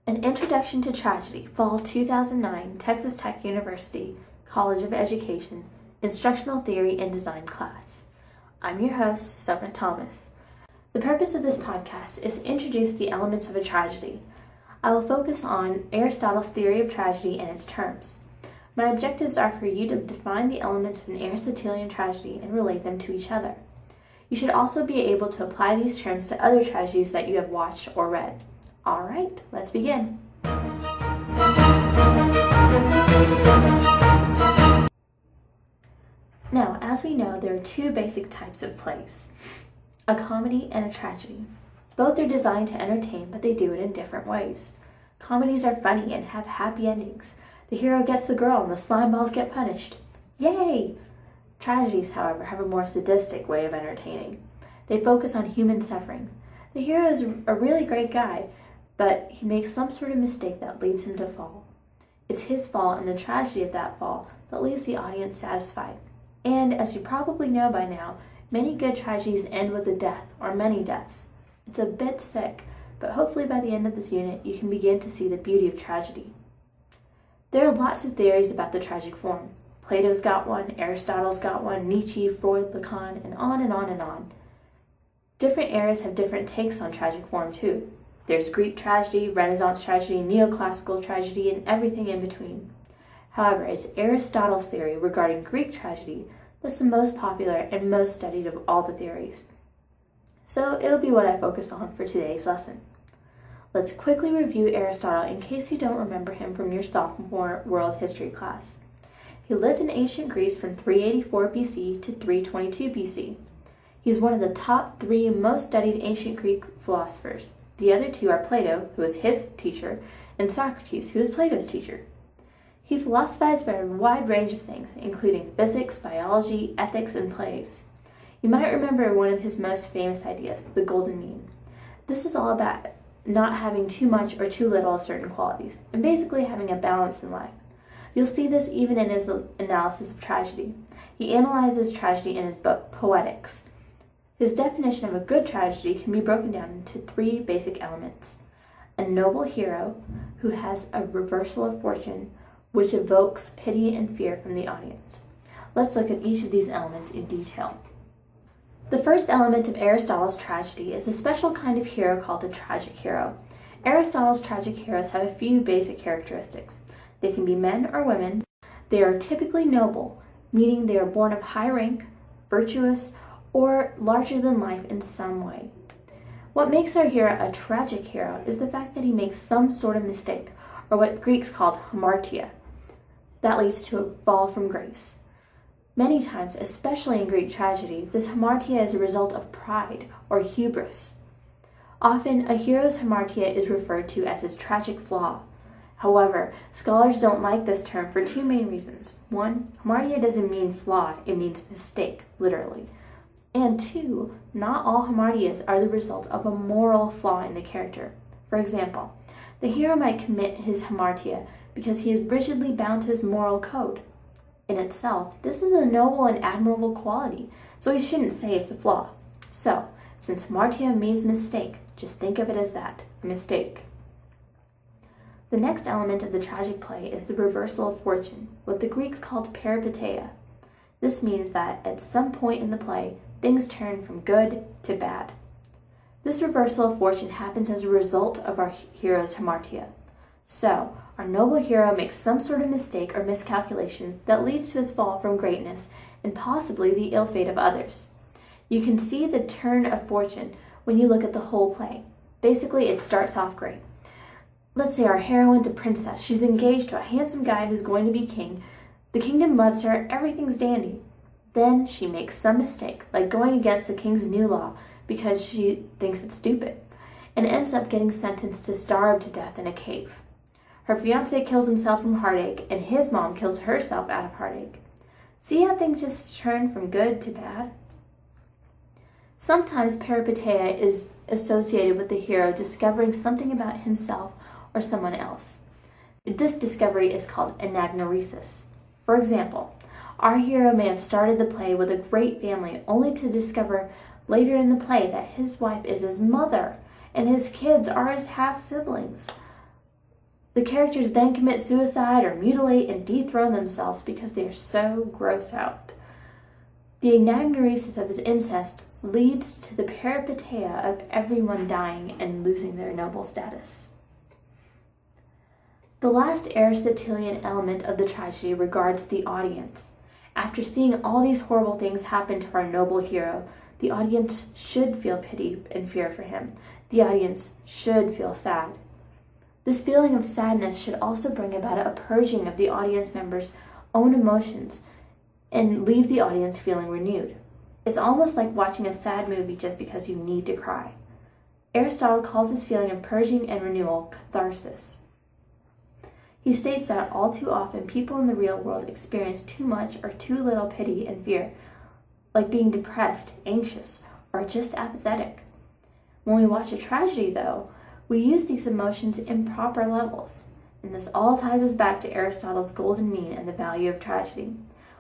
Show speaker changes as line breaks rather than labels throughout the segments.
An Introduction to Tragedy, Fall 2009, Texas Tech University, College of Education, Instructional Theory and Design class. I'm your host, Sopna Thomas. The purpose of this podcast is to introduce the elements of a tragedy. I will focus on Aristotle's theory of tragedy and its terms. My objectives are for you to define the elements of an Aristotelian tragedy and relate them to each other. You should also be able to apply these terms to other tragedies that you have watched or read. All right, let's begin. Now, as we know, there are two basic types of plays, a comedy and a tragedy. Both are designed to entertain, but they do it in different ways. Comedies are funny and have happy endings. The hero gets the girl and the slime balls get punished. Yay! Tragedies, however, have a more sadistic way of entertaining. They focus on human suffering. The hero is a really great guy, but he makes some sort of mistake that leads him to fall. It's his fall and the tragedy of that fall that leaves the audience satisfied. And as you probably know by now, many good tragedies end with a death or many deaths. It's a bit sick, but hopefully by the end of this unit you can begin to see the beauty of tragedy. There are lots of theories about the tragic form. Plato's got one, Aristotle's got one, Nietzsche, Freud, Lacan, and on and on and on. Different eras have different takes on tragic form too. There's Greek tragedy, Renaissance tragedy, neoclassical tragedy, and everything in between. However, it's Aristotle's theory regarding Greek tragedy that's the most popular and most studied of all the theories. So it'll be what I focus on for today's lesson. Let's quickly review Aristotle in case you don't remember him from your sophomore world history class. He lived in ancient Greece from 384 BC to 322 BC. He's one of the top 3 most studied ancient Greek philosophers. The other 2 are Plato, who was his teacher, and Socrates, who was Plato's teacher. He philosophized about a wide range of things, including physics, biology, ethics, and plays. You might remember one of his most famous ideas, the golden mean. This is all about not having too much or too little of certain qualities, and basically having a balance in life. You'll see this even in his analysis of tragedy. He analyzes tragedy in his book, Poetics. His definition of a good tragedy can be broken down into 3 basic elements. A noble hero who has a reversal of fortune, which evokes pity and fear from the audience. Let's look at each of these elements in detail. The first element of Aristotle's tragedy is a special kind of hero called a tragic hero. Aristotle's tragic heroes have a few basic characteristics. They can be men or women. They are typically noble, meaning they are born of high rank, virtuous, or larger than life in some way. What makes our hero a tragic hero is the fact that he makes some sort of mistake, or what Greeks called hamartia. That leads to a fall from grace. Many times, especially in Greek tragedy, this hamartia is a result of pride or hubris. Often, a hero's hamartia is referred to as his tragic flaw. However, scholars don't like this term for 2 main reasons. 1, hamartia doesn't mean flaw, it means mistake, literally. And 2, not all hamartias are the result of a moral flaw in the character. For example, the hero might commit his hamartia because he is rigidly bound to his moral code. In itself, this is a noble and admirable quality, so he shouldn't say it's a flaw. So, since hamartia means mistake, just think of it as that, a mistake. The next element of the tragic play is the reversal of fortune, what the Greeks called peripeteia. This means that at some point in the play, things turn from good to bad. This reversal of fortune happens as a result of our hero's hamartia. So, our noble hero makes some sort of mistake or miscalculation that leads to his fall from greatness and possibly the ill fate of others. You can see the turn of fortune when you look at the whole play. Basically, it starts off great. Let's say our heroine's a princess. She's engaged to a handsome guy who's going to be king. The kingdom loves her, everything's dandy. Then she makes some mistake, like going against the king's new law because she thinks it's stupid, and ends up getting sentenced to starve to death in a cave. Her fiancé kills himself from heartache, and his mom kills herself out of heartache. See how things just turn from good to bad? Sometimes peripeteia is associated with the hero discovering something about himself or someone else. This discovery is called anagnoresis. For example, our hero may have started the play with a great family only to discover later in the play that his wife is his mother and his kids are his half-siblings. The characters then commit suicide or mutilate and dethrone themselves because they are so grossed out. The anagnoresis of his incest leads to the peripeteia of everyone dying and losing their noble status. The last Aristotelian element of the tragedy regards the audience. After seeing all these horrible things happen to our noble hero, the audience should feel pity and fear for him. The audience should feel sad. This feeling of sadness should also bring about a purging of the audience members' own emotions and leave the audience feeling renewed. It's almost like watching a sad movie just because you need to cry. Aristotle calls this feeling of purging and renewal catharsis. He states that all too often people in the real world experience too much or too little pity and fear, like being depressed, anxious, or just apathetic. When we watch a tragedy, though, we use these emotions in proper levels, and this all ties us back to Aristotle's golden mean and the value of tragedy.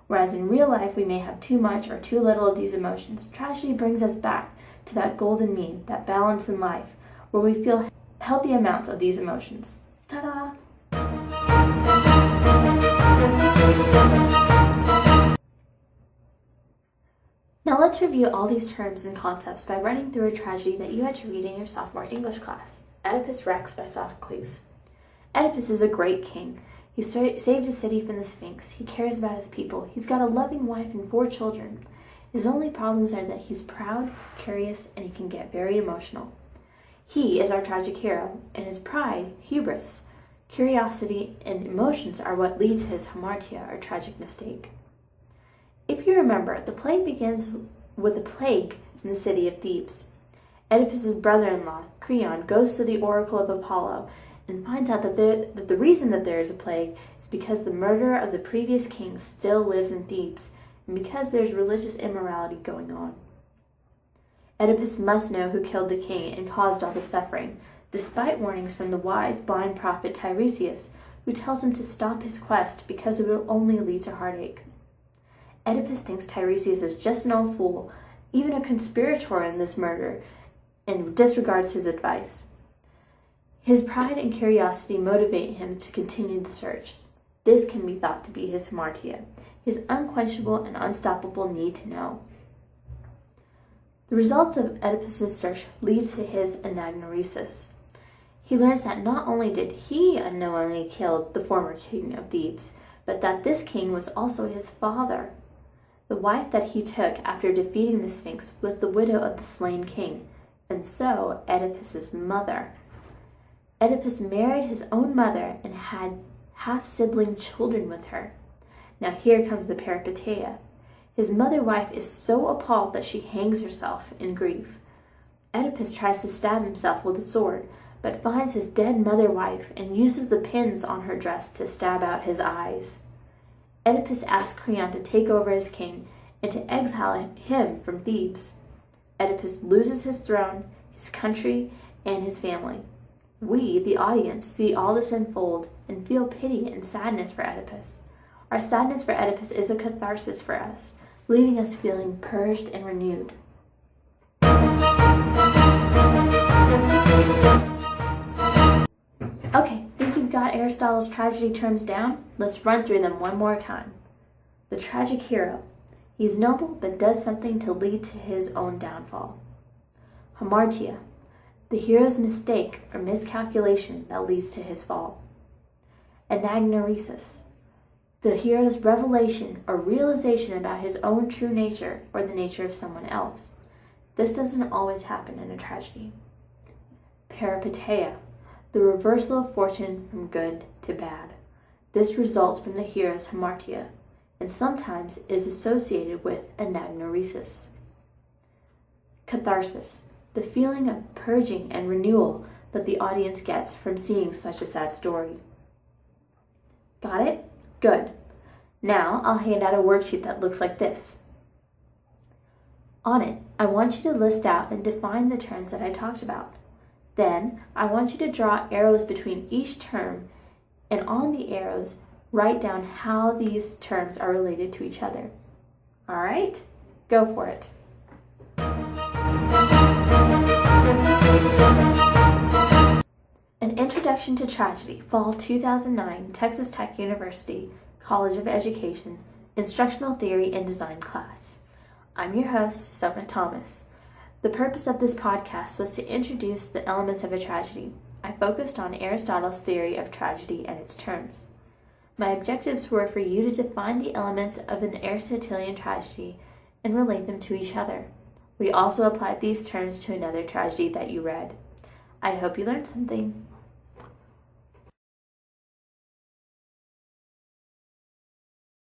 Whereas in real life we may have too much or too little of these emotions, tragedy brings us back to that golden mean, that balance in life, where we feel healthy amounts of these emotions. Ta-da! Now let's review all these terms and concepts by running through a tragedy that you had to read in your sophomore English class, Oedipus Rex by Sophocles. Oedipus is a great king. He saved his city from the Sphinx. He cares about his people. He's got a loving wife and 4 children. His only problems are that he's proud, curious, and he can get very emotional. He is our tragic hero, and his pride, hubris, curiosity, and emotions are what lead to his hamartia, or tragic mistake. If you remember, the play begins with a plague in the city of Thebes. Oedipus's brother-in-law, Creon, goes to the oracle of Apollo and finds out that the reason that there is a plague is because the murderer of the previous king still lives in Thebes, and because there's religious immorality going on. Oedipus must know who killed the king and caused all the suffering, despite warnings from the wise, blind prophet Tiresias, who tells him to stop his quest because it will only lead to heartache. Oedipus thinks Tiresias is just an old fool, even a conspirator in this murder, and disregards his advice. His pride and curiosity motivate him to continue the search. This can be thought to be his hamartia, his unquenchable and unstoppable need to know. The results of Oedipus's search lead to his anagnoresis. He learns that not only did he unknowingly kill the former king of Thebes, but that this king was also his father. The wife that he took after defeating the Sphinx was the widow of the slain king, and so Oedipus's mother. Oedipus married his own mother and had half-sibling children with her. Now here comes the peripeteia. His mother-wife is so appalled that she hangs herself in grief. Oedipus tries to stab himself with a sword, but finds his dead mother-wife and uses the pins on her dress to stab out his eyes. Oedipus asks Creon to take over as king and to exile him from Thebes. Oedipus loses his throne, his country, and his family. We, the audience, see all this unfold and feel pity and sadness for Oedipus. Our sadness for Oedipus is a catharsis for us, leaving us feeling purged and renewed. Okay, think you've got Aristotle's tragedy terms down? Let's run through them one more time. The tragic hero. He's noble but does something to lead to his own downfall. Hamartia. The hero's mistake or miscalculation that leads to his fall. Anagnoresis. The hero's revelation or realization about his own true nature or the nature of someone else. This doesn't always happen in a tragedy. Peripeteia. The reversal of fortune from good to bad. This results from the hero's hamartia, and sometimes is associated with anagnoresis. Catharsis. The feeling of purging and renewal that the audience gets from seeing such a sad story. Got it? Good. Now I'll hand out a worksheet that looks like this. On it, I want you to list out and define the terms that I talked about. Then, I want you to draw arrows between each term, and on the arrows, write down how these terms are related to each other. All right? Go for it. An An Introduction to Tragedy, Fall 2009, Texas Tech University, College of Education, Instructional Theory and Design class. I'm your host, Sona Thomas. The purpose of this podcast was to introduce the elements of a tragedy. I focused on Aristotle's theory of tragedy and its terms. My objectives were for you to define the elements of an Aristotelian tragedy and relate them to each other. We also applied these terms to another tragedy that you read. I hope you learned something.